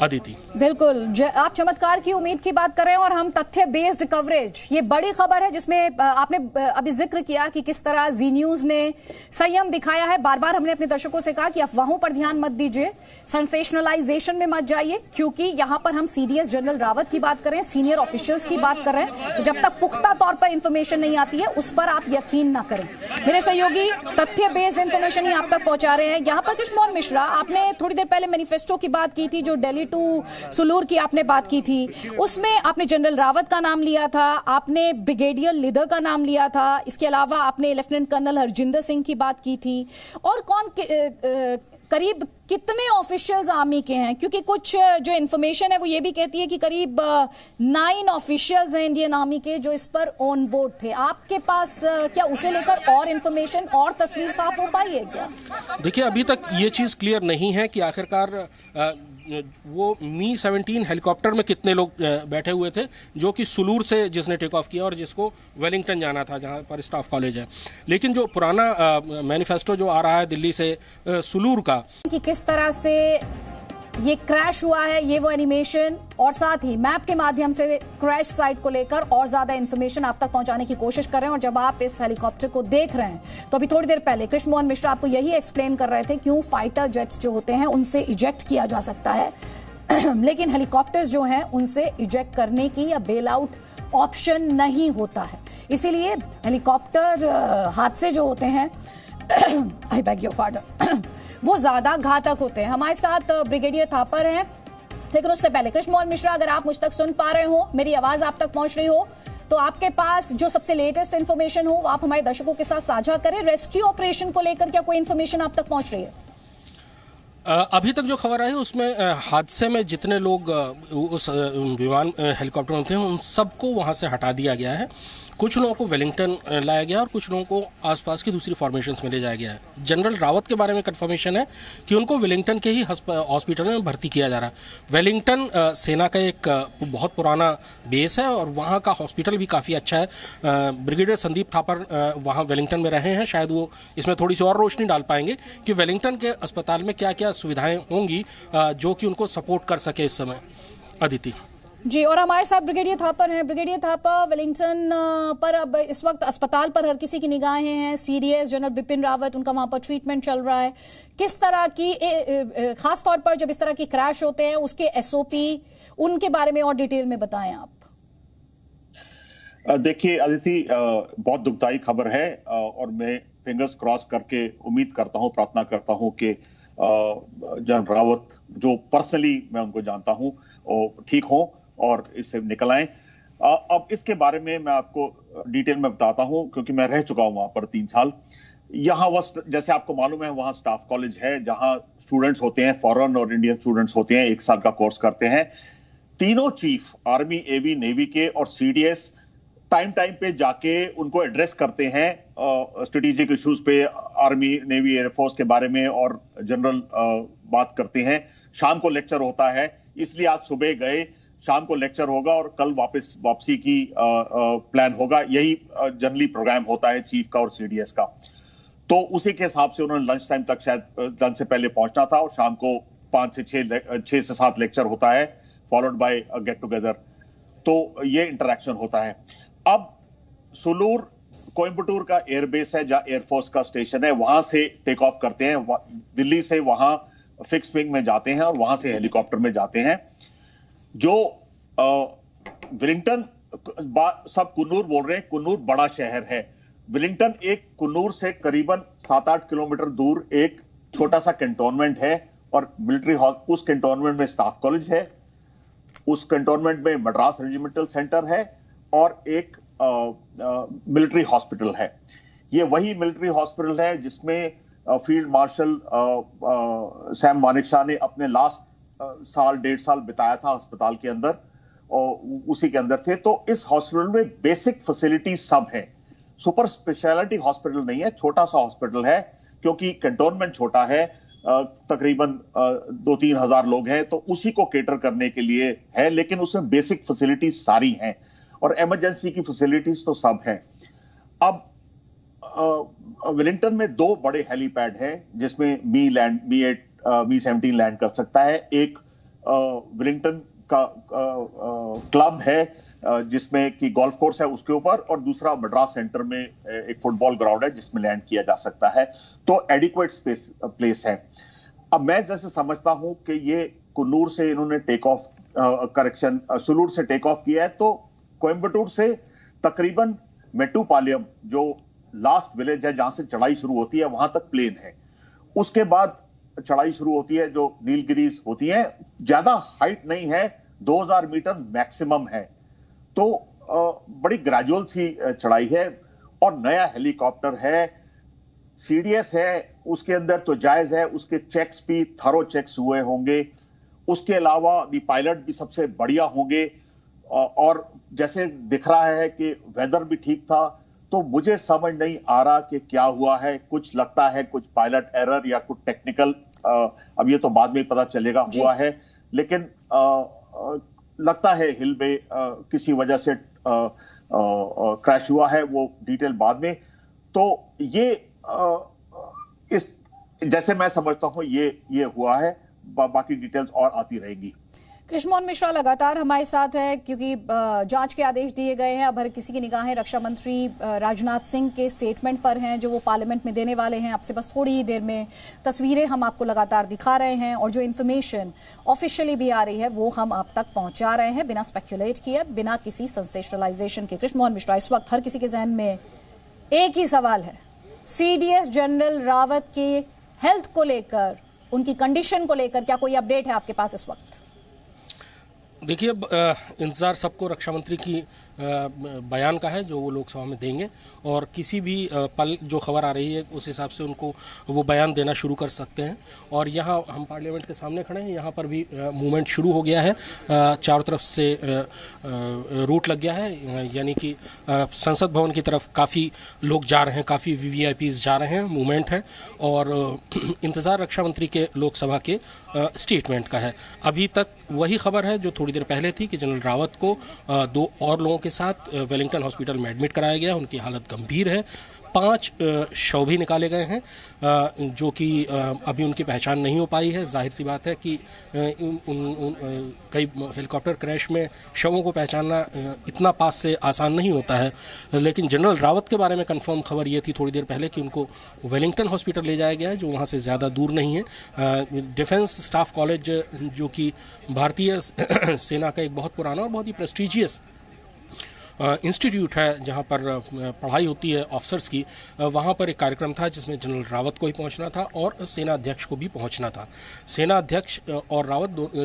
अदिति, बिल्कुल आप चमत्कार की उम्मीद की बात कर रहे हैं और हम तथ्य बेस्ड कवरेज, ये बड़ी खबर है जिसमें आपने अभी जिक्र किया कि किस तरह जी न्यूज ने संयम दिखाया है। बार बार हमने अपने दर्शकों से कहा कि अफवाहों पर ध्यान मत दीजिए, सेंसेशनलाइजेशन में मत जाइए, क्योंकि यहां पर हम सीडीएस जनरल रावत की बात कर रहे हैं, सीनियर ऑफिशियल्स की बात कर रहे हैं। तो जब तक पुख्ता तौर पर इंफॉर्मेशन नहीं आती है उस पर आप यकीन ना करें। मेरे सहयोगी तथ्य बेस्ड इंफॉर्मेशन ही आप तक पहुंचा रहे हैं। यहाँ पर कृष्णमोहन मिश्रा, आपने थोड़ी देर पहले मैनिफेस्टो की बात की थी, जो दिल्ली टू सुलूर की आपने बात की थी, उसमें आपने जनरल रावत का नाम लिया था, आपने ब्रिगेडियर लिदर का नाम लिया था, इसके अलावा आपने लेफ्टिनेंट कर्नल हरजिंदर सिंह की बात की थी। और करीब कितने ऑफिशियल्स आर्मी के हैं, क्योंकि कुछ जो इन्फॉर्मेशन है वो ये भी कहती है कि करीब 9 ऑफिशियल्स हैं इंडियन आर्मी के जो इस पर ऑन बोर्ड थे। आपके पास क्या उसे लेकर और इन्फॉर्मेशन और तस्वीर साफ हो पाई है क्या? देखिए, अभी तक ये चीज़ क्लियर नहीं है कि आखिरकार वो मी-17 हेलीकॉप्टर में कितने लोग बैठे हुए थे, जो कि सुलूर से जिसने टेक ऑफ किया और जिसको वेलिंगटन जाना था, जहां पर स्टाफ कॉलेज है। लेकिन जो पुराना मैनिफेस्टो जो आ रहा है दिल्ली से सुलूर का, कि किस तरह से ये क्रैश हुआ है, ये वो एनिमेशन और साथ ही मैप के माध्यम से क्रैश साइट को लेकर और ज्यादा इंफॉर्मेशन आप तक पहुंचाने की कोशिश कर रहे हैं। और जब आप इस हेलीकॉप्टर को देख रहे हैं तो अभी थोड़ी देर पहले कृष्णमोहन मिश्रा आपको यही एक्सप्लेन कर रहे थे क्यों फाइटर जेट्स जो होते हैं उनसे इजेक्ट किया जा सकता है लेकिन हेलीकॉप्टर्स जो हैं उनसे इजेक्ट करने की या बेल आउट ऑप्शन नहीं होता है। इसीलिए हेलीकॉप्टर हादसे जो होते हैं आई बैग योर पार्डन वो ज्यादा घातक होते हैं। हमारे साथ ब्रिगेडियर थापर हैं, लेकिन उससे पहले कृष्णमोहन मिश्रा, अगर आप मुझ तक सुन पा रहे हो, मेरी आवाज आप तक पहुंच रही हो, तो आपके पास जो सबसे लेटेस्ट इंफॉर्मेशन हो आप हमारे दर्शकों के साथ साझा करें। रेस्क्यू ऑपरेशन को लेकर क्या कोई इंफॉर्मेशन आप तक पहुंच रही है? अभी तक जो खबर आई उसमें हादसे में जितने लोग उस विमान हेलीकॉप्टर में थे उन सबको वहां से हटा दिया गया है। कुछ लोगों को वेलिंगटन लाया गया और कुछ लोगों को आसपास की दूसरी फॉर्मेशंस में ले जाया गया है। जनरल रावत के बारे में कंफर्मेशन है कि उनको वेलिंगटन के ही हॉस्पिटल में भर्ती किया जा रहा है। वेलिंगटन सेना का एक बहुत पुराना बेस है और वहाँ का हॉस्पिटल भी काफ़ी अच्छा है। ब्रिगेडियर संदीप थापर वहाँ वेलिंगटन में रहे हैं, शायद वो इसमें थोड़ी सी और रोशनी डाल पाएंगे कि वेलिंगटन के अस्पताल में क्या क्या सुविधाएँ होंगी जो कि उनको सपोर्ट कर सके इस समय। अदिति जी, और हमारे साथ ब्रिगेडियर थापर हैं। ब्रिगेडियर थापर, वेलिंगटन पर अब इस वक्त अस्पताल पर हर किसी की निगाहें हैं। सीडीएस जनरल बिपिन रावत, उनका वहां पर ट्रीटमेंट चल रहा है। किस तरह की खास तौर पर जब इस तरह की क्रैश होते हैं उसके एसओपी, उनके बारे में और डिटेल में बताएं आप। देखिए अदिति, बहुत दुखदाई खबर है और मैं फिंगर्स क्रॉस करके उम्मीद करता हूं, प्रार्थना करता हूं कि जनरल रावत, जो पर्सनली मैं उनको जानता हूं, ठीक हो और इससे निकल आए। अब इसके बारे में मैं आपको डिटेल में बताता हूं, क्योंकि मैं रह चुका हूं वहां पर 3 साल। यहाँ जैसे आपको मालूम है वहां स्टाफ कॉलेज है जहां स्टूडेंट्स होते हैं, फॉरेन और इंडियन स्टूडेंट्स होते हैं, 1 साल का कोर्स करते हैं। तीनों चीफ, आर्मी, एवी, नेवी के और सीडीएस टाइम पे जाके उनको एड्रेस करते हैं स्ट्रेटेजिक इश्यूज पे, आर्मी, नेवी, एयरफोर्स के बारे में, और जनरल बात करते हैं। शाम को लेक्चर होता है, इसलिए आज सुबह गए, शाम को लेक्चर होगा और कल वापसी की प्लान होगा। यही जनरली प्रोग्राम होता है चीफ का और सीडीएस का। तो उसी के हिसाब से उन्होंने लंच टाइम तक, शायद लंच से पहले पहुंचना था, और शाम को 6 से 7 लेक्चर होता है, फॉलोड बाय गेट टुगेदर। तो ये इंटरेक्शन होता है। अब सुलूर कोयम्बटूर का एयरबेस है जहां एयरफोर्स का स्टेशन है, वहां से टेक ऑफ करते हैं। दिल्ली से वहां फिक्स विंग में जाते हैं और वहां से हेलीकॉप्टर में जाते हैं। जो वेलिंगटन, सब कुन्नूर बोल रहे हैं, कुन्नूर बड़ा शहर है। वेलिंगटन एक कुन्नूर से करीबन 7-8 किलोमीटर दूर एक छोटा सा कैंटोनमेंट है, और मिलिट्री उस कैंटोनमेंट में स्टाफ कॉलेज है, उस कैंटोनमेंट में मद्रास रेजिमेंटल सेंटर है और एक मिलिट्री हॉस्पिटल है। ये वही मिलिट्री हॉस्पिटल है जिसमें फील्ड मार्शल सैम मानेकशॉ ने अपने लास्ट साल 1.5 साल बिताया था अस्पताल के अंदर, और उसी के अंदर थे। तो इस हॉस्पिटल में बेसिक फैसिलिटी सब है, सुपर स्पेशलिटी हॉस्पिटल नहीं है, छोटा सा हॉस्पिटल है, क्योंकि कैंटोनमेंट छोटा है, तकरीबन 2-3 हजार लोग हैं, तो उसी को केटर करने के लिए है। लेकिन उसमें बेसिक फैसिलिटीज सारी हैं और इमरजेंसी की फैसिलिटीज तो सब हैं। अब वेलिंगटन में 2 बड़े हेलीपैड हैं जिसमें मी-17 लैंड कर सकता है। एक विलिंगटन का क्लब है जिसमें कि गोल्फ कोर्स है उसके ऊपर, और दूसरा मद्रास सेंटर में एक फुटबॉल ग्राउंड है जिसमें लैंड किया जा सकता है। तो एडिक्वेट स्पेस प्लेस है। अब मैं जैसे समझता हूं कि ये कुन्नूर से इन्होंने टेक ऑफ सुलूर से टेक ऑफ किया है, तो कोयम्बटूर से तकरीबन मेट्टूपालयम जो लास्ट विलेज है जहां से चढ़ाई शुरू होती है वहां तक प्लेन है। उसके बाद चढ़ाई शुरू होती है जो नीलगिरीज होती है, ज्यादा हाइट नहीं है, 2000 मीटर मैक्सिमम है। तो बड़ी ग्रेजुअल सी चढ़ाई है, और नया हेलीकॉप्टर है, सीडीएस है, उसके अंदर तो जायज है, उसके चेक्स भी थरो चेक्स हुए होंगे। उसके अलावा दी पायलट भी सबसे बढ़िया होंगे, और जैसे दिख रहा है कि वेदर भी ठीक था। तो मुझे समझ नहीं आ रहा कि क्या हुआ है। कुछ लगता है कुछ पायलट एरर या कुछ टेक्निकल, अब ये तो बाद में पता चलेगा हुआ है, लेकिन लगता है हिल में किसी वजह से क्रैश हुआ है, वो डिटेल बाद में। तो ये इस जैसे मैं समझता हूं ये हुआ है, बाकी डिटेल्स और आती रहेगी। कृष्णमोहन मिश्रा लगातार हमारे साथ है क्योंकि जांच के आदेश दिए गए हैं। अब हर किसी की निगाहें रक्षा मंत्री राजनाथ सिंह के स्टेटमेंट पर हैं जो वो पार्लियामेंट में देने वाले हैं। आपसे बस थोड़ी ही देर में तस्वीरें हम आपको लगातार दिखा रहे हैं, और जो इन्फॉर्मेशन ऑफिशियली भी आ रही है वो हम आप तक पहुंचा रहे हैं, बिना स्पेक्युलेट किए, बिना किसी सेंसेशनलाइजेशन के। कृष्णमोहन मिश्रा, इस वक्त हर किसी के जहन में एक ही सवाल है, सीडीएस जनरल रावत के हेल्थ को लेकर, उनकी कंडीशन को लेकर क्या कोई अपडेट है आपके पास इस वक्त? देखिए, इंतज़ार सबको रक्षा मंत्री की बयान का है जो वो लोकसभा में देंगे, और किसी भी पल जो खबर आ रही है उस हिसाब से उनको वो बयान देना शुरू कर सकते हैं। और यहाँ हम पार्लियामेंट के सामने खड़े हैं, यहाँ पर भी मूवमेंट शुरू हो गया है, चारों तरफ से रूट लग गया है, यानी कि संसद भवन की तरफ काफ़ी लोग जा रहे हैं, काफ़ी वीवीआईपीज़ जा रहे हैं, मूवमेंट है, और इंतज़ार रक्षा मंत्री के लोकसभा के स्टेटमेंट का है। अभी तक वही खबर है जो थोड़ी देर पहले थी कि जनरल रावत को 2 और लोगों के साथ वेलिंगटन हॉस्पिटल में एडमिट कराया गया, उनकी हालत गंभीर है। 5 शव भी निकाले गए हैं जो कि अभी उनकी पहचान नहीं हो पाई है। जाहिर सी बात है कि कई हेलीकॉप्टर क्रैश में शवों को पहचानना इतना पास से आसान नहीं होता है, लेकिन जनरल रावत के बारे में कंफर्म खबर ये थी थोड़ी देर पहले कि उनको वेलिंगटन हॉस्पिटल ले जाया गया है, जो वहाँ से ज़्यादा दूर नहीं है। डिफेंस स्टाफ कॉलेज जो कि भारतीय सेना का एक बहुत पुराना और बहुत ही प्रेस्टीजियस इंस्टीट्यूट है जहाँ पर पढ़ाई होती है ऑफिसर्स की, वहाँ पर एक कार्यक्रम था जिसमें जनरल रावत को ही पहुँचना था और सेना अध्यक्ष को भी पहुँचना था। सेना अध्यक्ष और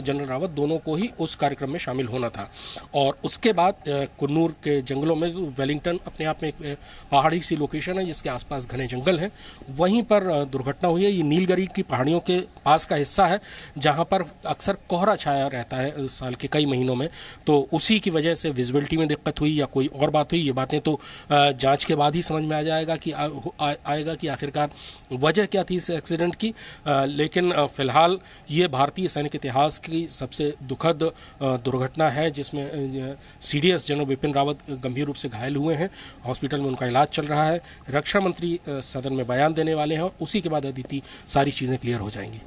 जनरल रावत दोनों को ही उस कार्यक्रम में शामिल होना था। और उसके बाद कुन्नूर के जंगलों में, वेलिंगटन अपने आप में एक पहाड़ी सी लोकेशन है जिसके आसपास घने जंगल हैं, वहीं पर दुर्घटना हुई है। ये नीलगिरी की पहाड़ियों के पास का हिस्सा है जहाँ पर अक्सर कोहरा छाया रहता है साल के कई महीनों में, तो उसी की वजह से विजिबिलिटी में दिक्कत हुई या कोई और बात हुई, ये बातें तो जांच के बाद ही समझ में आ जाएगा कि आएगा कि आखिरकार वजह क्या थी इस एक्सीडेंट की। लेकिन फिलहाल ये भारतीय सैनिक इतिहास की सबसे दुखद दुर्घटना है जिसमें सीडीएस जनरल बिपिन रावत गंभीर रूप से घायल हुए हैं, हॉस्पिटल में उनका इलाज चल रहा है। रक्षा मंत्री सदन में बयान देने वाले हैं और उसी के बाद अदिति सारी चीज़ें क्लियर हो जाएंगी।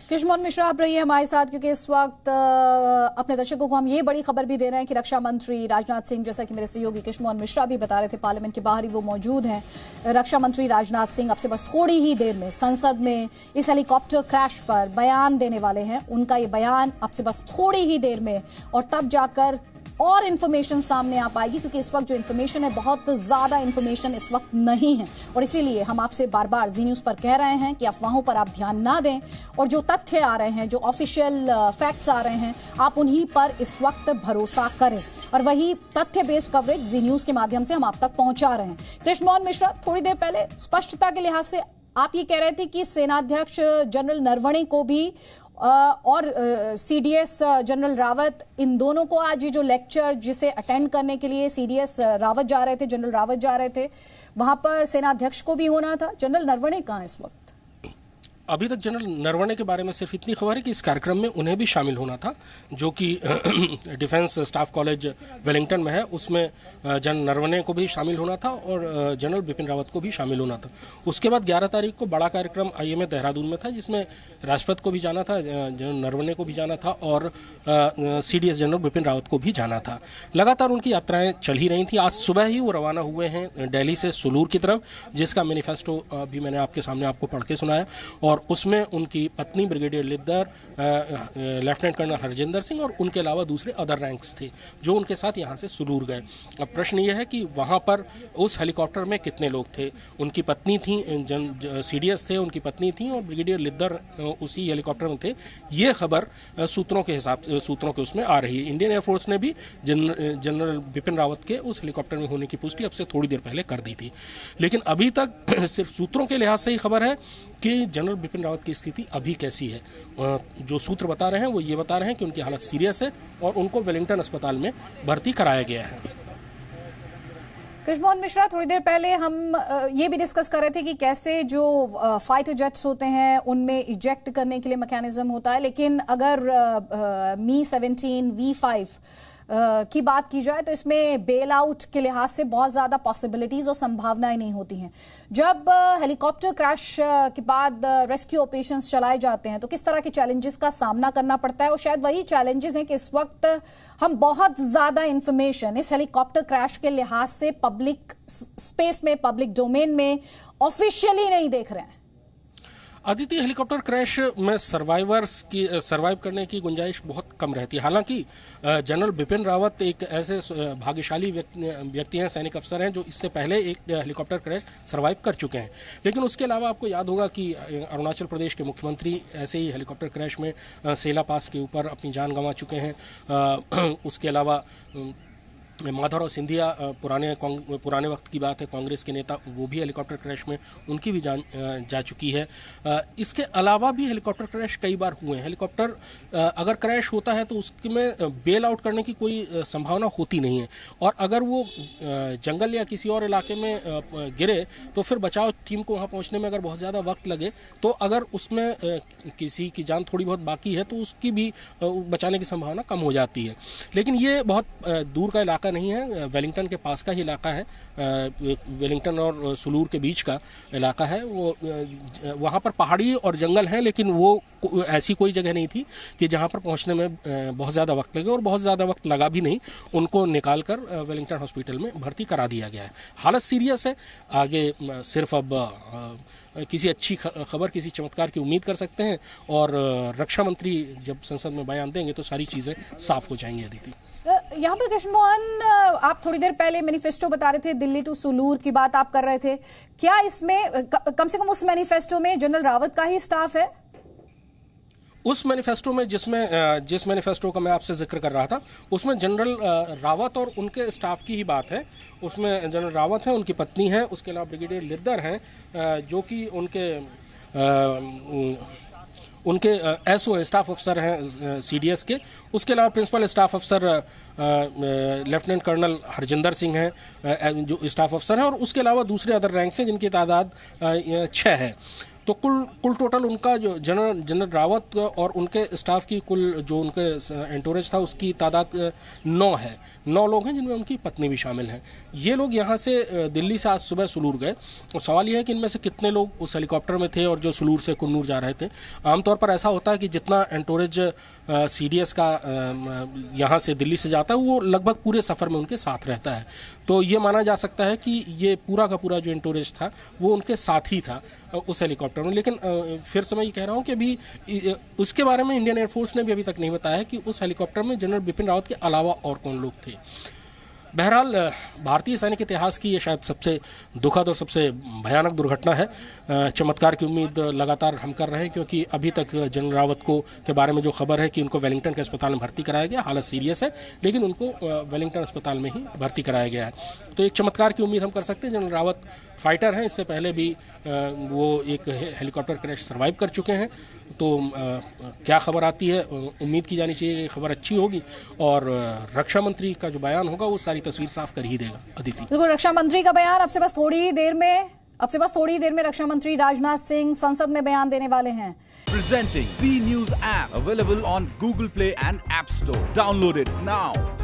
कृष्णमोहन मिश्रा, आप रहिए हमारे साथ क्योंकि इस वक्त अपने दर्शकों को हम ये बड़ी खबर भी दे रहे हैं कि रक्षा मंत्री राजनाथ सिंह, जैसा कि मेरे सहयोगी कृष्णमोहन मिश्रा भी बता रहे थे, पार्लियामेंट के बाहर ही वो मौजूद हैं। रक्षा मंत्री राजनाथ सिंह अब से बस थोड़ी ही देर में संसद में इस हेलीकॉप्टर क्रैश पर बयान देने वाले हैं। उनका ये बयान अब से बस थोड़ी ही देर में, और तब जाकर और इन्फॉर्मेशन सामने आ पाएगी, क्योंकि इस वक्त जो इन्फॉर्मेशन है बहुत ज़्यादा इन्फॉर्मेशन इस वक्त नहीं है, और इसीलिए हम आपसे बार बार जी न्यूज़ पर कह रहे हैं कि अफवाहों पर आप ध्यान ना दें, और जो तथ्य आ रहे हैं, जो ऑफिशियल फैक्ट्स आ रहे हैं, आप उन्हीं पर इस वक्त भरोसा करें, और वही तथ्य बेस्ड कवरेज जी न्यूज़ के माध्यम से हम आप तक पहुंचा रहे हैं। कृष्णमोहन मिश्रा, थोड़ी देर पहले स्पष्टता के लिहाज से आप ये कह रहे थे कि सेनाध्यक्ष जनरल नरवणे को भी और सीडीएस जनरल रावत, इन दोनों को आज ये जो लेक्चर जिसे अटेंड करने के लिए सीडीएस रावत जा रहे थे, जनरल रावत जा रहे थे, वहां पर सेना अध्यक्ष को भी होना था। जनरल नरवणे कहाँ है इस वक्त? अभी तक जनरल नरवणे के बारे में सिर्फ इतनी खबर है कि इस कार्यक्रम में उन्हें भी शामिल होना था, जो कि डिफेंस स्टाफ कॉलेज वेलिंगटन में है। उसमें जनरल नरवणे को भी शामिल होना था और जनरल बिपिन रावत को भी शामिल होना था। उसके बाद 11 तारीख को बड़ा कार्यक्रम IMA देहरादून में था, जिसमें राष्ट्रपति को भी जाना था, जनरल नरवणे को भी जाना था और CDS जनरल बिपिन रावत को भी जाना था। लगातार उनकी यात्राएं चल ही रही थी। आज सुबह ही वो रवाना हुए हैं दिल्ली से सुलूर की तरफ, जिसका मैनिफेस्टो भी मैंने आपके सामने आपको पढ़ के सुनाया और उसमें उनकी पत्नी brigadier Lidder, lieutenant colonel Harjinder Singh और उनके अलावा दूसरे अदर रैंक्स थे जो उनके साथ यहाँ से सुलूर गए। अब प्रश्न यह है कि वहाँ पर उस हेलीकॉप्टर में कितने लोग थे। उनकी पत्नी थी, CDS थे, उनकी पत्नी थी और ब्रिगेडियर लिद्दर उसी हेलीकॉप्टर में थे। ये खबर सूत्रों के उसमें आ रही है। इंडियन एयरफोर्स ने भी जनरल बिपिन रावत के उस हेलीकॉप्टर में होने की पुष्टि अब से थोड़ी देर पहले कर दी थी, लेकिन अभी तक सिर्फ सूत्रों के लिहाज से ही खबर है कि जनरल बिपिन रावत की स्थिति अभी कैसी है। जो सूत्र बता रहे हैं वो ये बता रहे हैं कि उनकी हालत सीरियस है और उनको वेलिंगटन अस्पताल में भर्ती कराया गया है। कृष्णमोहन मिश्रा, थोड़ी देर पहले हम ये भी डिस्कस कर रहे थे कि कैसे जो फाइटर जेट्स होते हैं उनमें इजेक्ट करने के लिए मैकेनिज्म होता है, लेकिन अगर Mi-17 V5 की बात की जाए तो इसमें बेल आउट के लिहाज से बहुत ज़्यादा पॉसिबिलिटीज़ और संभावनाएं नहीं होती हैं। जब हेलीकॉप्टर क्रैश के बाद रेस्क्यू ऑपरेशंस चलाए जाते हैं तो किस तरह के चैलेंजेस का सामना करना पड़ता है, और शायद वही चैलेंजेस हैं कि इस वक्त हम बहुत ज़्यादा इंफॉर्मेशन इस हेलीकॉप्टर क्रैश के लिहाज से पब्लिक स्पेस में, पब्लिक डोमेन में ऑफिशियली नहीं देख रहे हैं। अदिति, हेलीकॉप्टर क्रैश में सर्वाइव करने की गुंजाइश बहुत कम रहती है। हालांकि जनरल बिपिन रावत एक ऐसे भाग्यशाली व्यक्ति हैं, सैनिक अफसर हैं जो इससे पहले एक हेलीकॉप्टर क्रैश सर्वाइव कर चुके हैं। लेकिन उसके अलावा आपको याद होगा कि अरुणाचल प्रदेश के मुख्यमंत्री ऐसे ही हेलीकॉप्टर क्रैश में सेला पास के ऊपर अपनी जान गंवा चुके हैं। उसके अलावा माधवराव सिंधिया, पुराने वक्त की बात है, कांग्रेस के नेता, वो भी हेलीकॉप्टर क्रैश में उनकी भी जान जा चुकी है। इसके अलावा भी हेलीकॉप्टर क्रैश कई बार हुए हैं। हेलीकॉप्टर अगर क्रैश होता है तो उसमें बेल आउट करने की कोई संभावना होती नहीं है, और अगर वो जंगल या किसी और इलाके में गिरे तो फिर बचाव टीम को वहाँ पहुँचने में अगर बहुत ज़्यादा वक्त लगे तो अगर उसमें किसी की जान थोड़ी बहुत बाकी है तो उसकी भी बचाने की संभावना कम हो जाती है। लेकिन ये बहुत दूर का इलाका नहीं है, वेलिंगटन के पास का ही इलाका है, वेलिंगटन और सुलूर के बीच का इलाका है। वो वहाँ पर पहाड़ी और जंगल है, लेकिन वो ऐसी कोई जगह नहीं थी कि जहाँ पर पहुँचने में बहुत ज़्यादा वक्त लगे, और बहुत ज़्यादा वक्त लगा भी नहीं। उनको निकाल कर वेलिंगटन हॉस्पिटल में भर्ती करा दिया गया है। हालत सीरियस है। आगे सिर्फ अब किसी अच्छी खबर, किसी चमत्कार की उम्मीद कर सकते हैं, और रक्षा मंत्री जब संसद में बयान देंगे तो सारी चीज़ें साफ हो जाएंगी। अदिति, यहाँ पे कृष्णमोहन, आप थोड़ी देर पहले मैनिफेस्टो बता रहे थे, दिल्ली टू सुलूर की बात आप कर रहे थे। क्या इसमें कम से कम उस मैनिफेस्टो में जनरल रावत का ही स्टाफ है? उस मैनिफेस्टो में जिस मैनिफेस्टो का मैं आपसे जिक्र कर रहा था उसमें जनरल रावत और उनके स्टाफ की ही बात है। उसमें जनरल रावत हैं, उनकी पत्नी है, उसके अलावा ब्रिगेडियर लिद्दर हैं जो कि उनके SO स्टाफ अफसर हैं CDS के। उसके अलावा प्रिंसिपल स्टाफ अफसर लेफ्टिनेंट कर्नल हरजिंदर सिंह हैं जो स्टाफ अफसर हैं, और उसके अलावा दूसरे अदर रैंक्स हैं जिनकी तादाद 6 है। तो कुल टोटल उनका जो जनरल रावत और उनके स्टाफ की कुल जो उनके एंटोरेज था उसकी तादाद 9 है। 9 लोग हैं जिनमें उनकी पत्नी भी शामिल हैं। ये लोग यहाँ से दिल्ली से आज सुबह सुलूर गए। और सवाल यह है कि इनमें से कितने लोग उस हेलीकॉप्टर में थे और जो सुलूर से कुन्नूर जा रहे थे। आमतौर पर ऐसा होता है कि जितना एंटोरेज CDS का यहाँ से दिल्ली से जाता है वो लगभग पूरे सफ़र में उनके साथ रहता है। तो ये माना जा सकता है कि ये पूरा का पूरा जो एंटोरेज था वो उनके साथ ही था उस हेलीकॉप्टर में। लेकिन फिर से मैं ये कह रहा हूँ कि अभी उसके बारे में इंडियन एयरफोर्स ने भी अभी तक नहीं बताया है कि उस हेलीकॉप्टर में जनरल बिपिन रावत के अलावा और कौन लोग थे। बहरहाल भारतीय सैनिक इतिहास की ये शायद सबसे दुखद और सबसे भयानक दुर्घटना है। चमत्कार की उम्मीद लगातार हम कर रहे हैं, क्योंकि अभी तक जनरल रावत के बारे में जो खबर है कि उनको वेलिंगटन के अस्पताल में भर्ती कराया गया, हालत सीरियस है, लेकिन उनको वेलिंगटन अस्पताल में ही भर्ती कराया गया है। तो एक चमत्कार की उम्मीद हम कर सकते हैं। जनरल रावत फाइटर हैं, इससे पहले भी वो एक हेलीकॉप्टर क्रैश सर्वाइव कर चुके हैं। तो क्या खबर आती है, उम्मीद की जानी चाहिए कि खबर अच्छी होगी, और रक्षा मंत्री का जो बयान होगा वो सारी तस्वीर साफ कर ही देगा। अदिति, बिल्कुल, रक्षा मंत्री का बयान अब से बस थोड़ी ही देर में अब से बस थोड़ी देर में रक्षा मंत्री राजनाथ सिंह संसद में बयान देने वाले हैं। Presenting the News app, available on Google Play and App Store. Download it now.